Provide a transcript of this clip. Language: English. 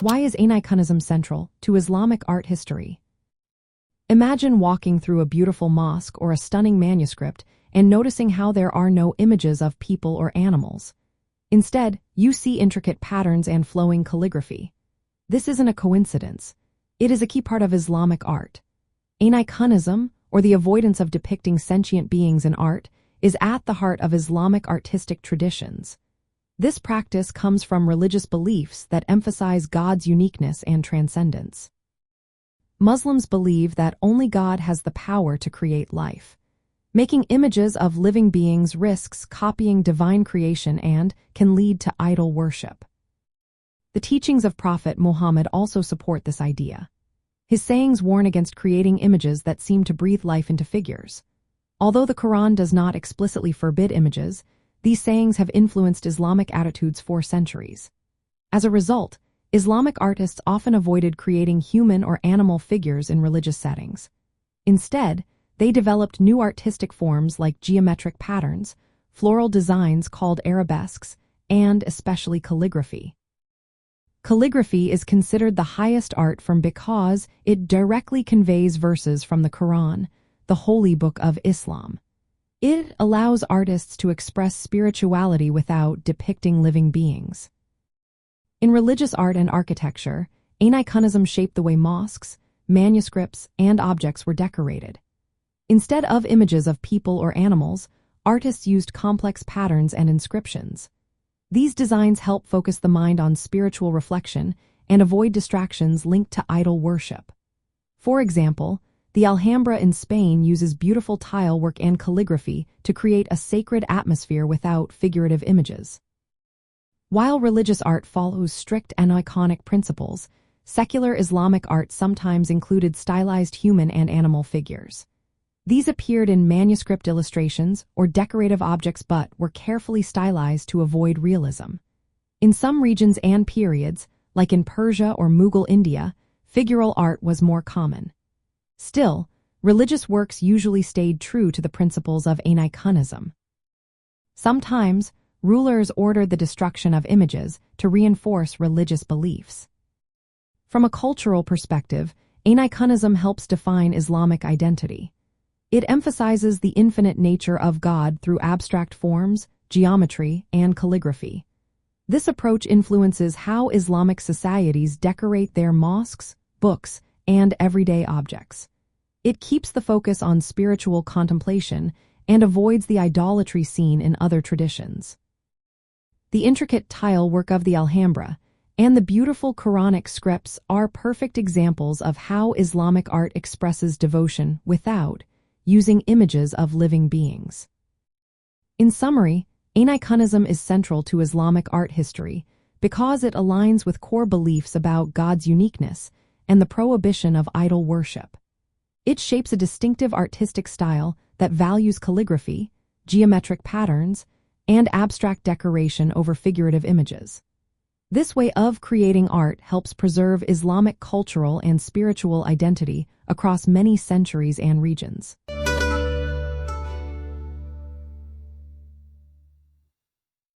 Why is Aniconism central to Islamic art history? Imagine walking through a beautiful mosque or a stunning manuscript and noticing how there are no images of people or animals. Instead, you see intricate patterns and flowing calligraphy. This isn't a coincidence. It is a key part of Islamic art. Aniconism, or the avoidance of depicting sentient beings in art, is at the heart of Islamic artistic traditions. This practice comes from religious beliefs that emphasize God's uniqueness and transcendence. Muslims believe that only God has the power to create life. Making images of living beings risks copying divine creation and can lead to idol worship. The teachings of Prophet Muhammad also support this idea. His sayings warn against creating images that seem to breathe life into figures. Although the Quran does not explicitly forbid images, these sayings have influenced Islamic attitudes for centuries. As a result, Islamic artists often avoided creating human or animal figures in religious settings. Instead, they developed new artistic forms like geometric patterns, floral designs called Arabesques, and especially calligraphy. Calligraphy is considered the highest art form because it directly conveys verses from the Quran, the holy book of Islam. It allows artists to express spirituality without depicting living beings. In religious art and architecture, Aniconism shaped the way mosques, manuscripts, and objects were decorated. Instead of images of people or animals, artists used complex patterns and inscriptions. These designs help focus the mind on spiritual reflection and avoid distractions linked to idol worship. For example, the Alhambra in Spain uses beautiful tile work and calligraphy to create a sacred atmosphere without figurative images. While religious art follows strict and iconic principles, secular Islamic art sometimes included stylized human and animal figures. These appeared in manuscript illustrations or decorative objects but were carefully stylized to avoid realism. In some regions and periods, like in Persia or Mughal India, figural art was more common. Still, religious works usually stayed true to the principles of Aniconism. Sometimes, rulers ordered the destruction of images to reinforce religious beliefs. From a cultural perspective, Aniconism helps define Islamic identity. It emphasizes the infinite nature of God through abstract forms, geometry, and calligraphy. This approach influences how Islamic societies decorate their mosques, books, and everyday objects. It keeps the focus on spiritual contemplation and avoids the idolatry seen in other traditions. The intricate tile work of the Alhambra and the beautiful Quranic scripts are perfect examples of how Islamic art expresses devotion without using images of living beings. In summary, Aniconism is central to Islamic art history because it aligns with core beliefs about God's uniqueness and the prohibition of idol worship. It shapes a distinctive artistic style that values calligraphy, geometric patterns, and abstract decoration over figurative images. This way of creating art helps preserve Islamic cultural and spiritual identity across many centuries and regions.